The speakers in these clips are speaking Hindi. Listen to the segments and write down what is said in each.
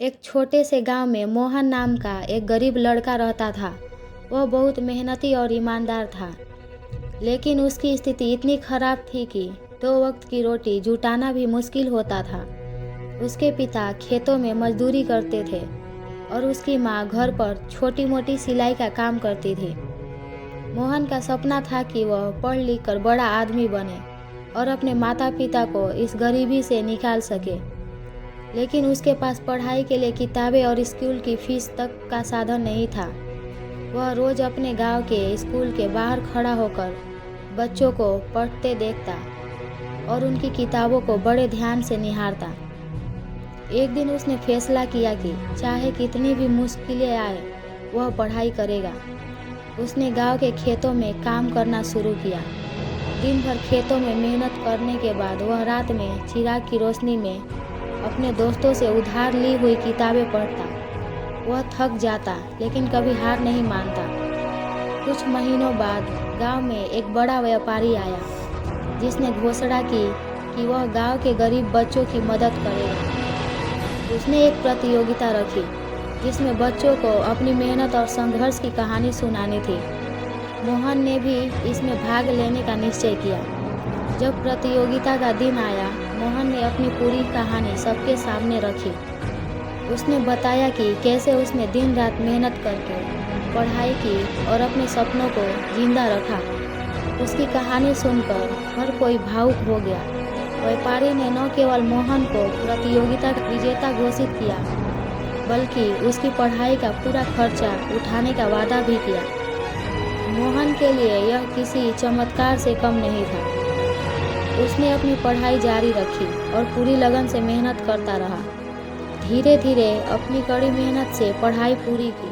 एक छोटे से गांव में मोहन नाम का एक गरीब लड़का रहता था। वह बहुत मेहनती और ईमानदार था, लेकिन उसकी स्थिति इतनी खराब थी कि 2 वक्त की रोटी जुटाना भी मुश्किल होता था। उसके पिता खेतों में मजदूरी करते थे और उसकी माँ घर पर छोटी मोटी सिलाई का काम करती थी। मोहन का सपना था कि वह पढ़ लिख कर बड़ा आदमी बने और अपने माता पिता को इस गरीबी से निकाल सके, लेकिन उसके पास पढ़ाई के लिए किताबें और स्कूल की फीस तक का साधन नहीं था। वह रोज अपने गांव के स्कूल के बाहर खड़ा होकर बच्चों को पढ़ते देखता और उनकी किताबों को बड़े ध्यान से निहारता। एक दिन उसने फैसला किया कि चाहे कितनी भी मुश्किलें आए, वह पढ़ाई करेगा। उसने गांव के खेतों में काम करना शुरू किया। दिन भर खेतों में मेहनत करने के बाद वह रात में चिराग की रोशनी में अपने दोस्तों से उधार ली हुई किताबें पढ़ता। वह थक जाता, लेकिन कभी हार नहीं मानता। कुछ महीनों बाद गांव में एक बड़ा व्यापारी आया, जिसने घोषणा की कि वह गांव के गरीब बच्चों की मदद करेगा। उसने एक प्रतियोगिता रखी, जिसमें बच्चों को अपनी मेहनत और संघर्ष की कहानी सुनानी थी। मोहन ने भी इसमें भाग लेने का निश्चय किया। जब प्रतियोगिता का दिन आया, मोहन ने अपनी पूरी कहानी सबके सामने रखी। उसने बताया कि कैसे उसने दिन रात मेहनत करके पढ़ाई की और अपने सपनों को जिंदा रखा। उसकी कहानी सुनकर हर कोई भावुक हो गया। व्यापारी ने न केवल मोहन को प्रतियोगिता का विजेता घोषित किया, बल्कि उसकी पढ़ाई का पूरा खर्चा उठाने का वादा भी किया। मोहन के लिए यह किसी चमत्कार से कम नहीं था। उसने अपनी पढ़ाई जारी रखी और पूरी लगन से मेहनत करता रहा। धीरे धीरे अपनी कड़ी मेहनत से पढ़ाई पूरी की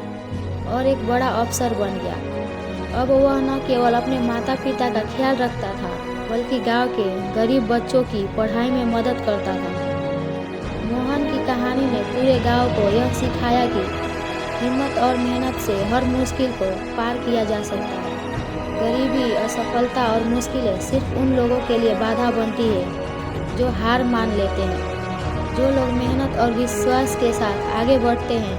और एक बड़ा अफसर बन गया। अब वह न केवल अपने माता पिता का ख्याल रखता था, बल्कि गांव के गरीब बच्चों की पढ़ाई में मदद करता था। मोहन की कहानी ने पूरे गांव को यह सिखाया कि हिम्मत और मेहनत से हर मुश्किल को पार किया जा सकता है। गरीबी, असफलता और मुश्किलें सिर्फ उन लोगों के लिए बाधा बनती है जो हार मान लेते हैं। जो लोग मेहनत और विश्वास के साथ आगे बढ़ते हैं,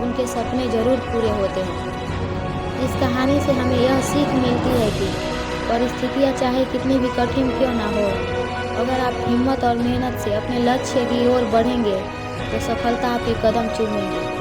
उनके सपने जरूर पूरे होते हैं। इस कहानी से हमें यह सीख मिलती है कि परिस्थितियाँ चाहे कितनी भी कठिन क्यों ना हो, अगर आप हिम्मत और मेहनत से अपने लक्ष्य की ओर बढ़ेंगे तो सफलता आपके कदम चूमेगी।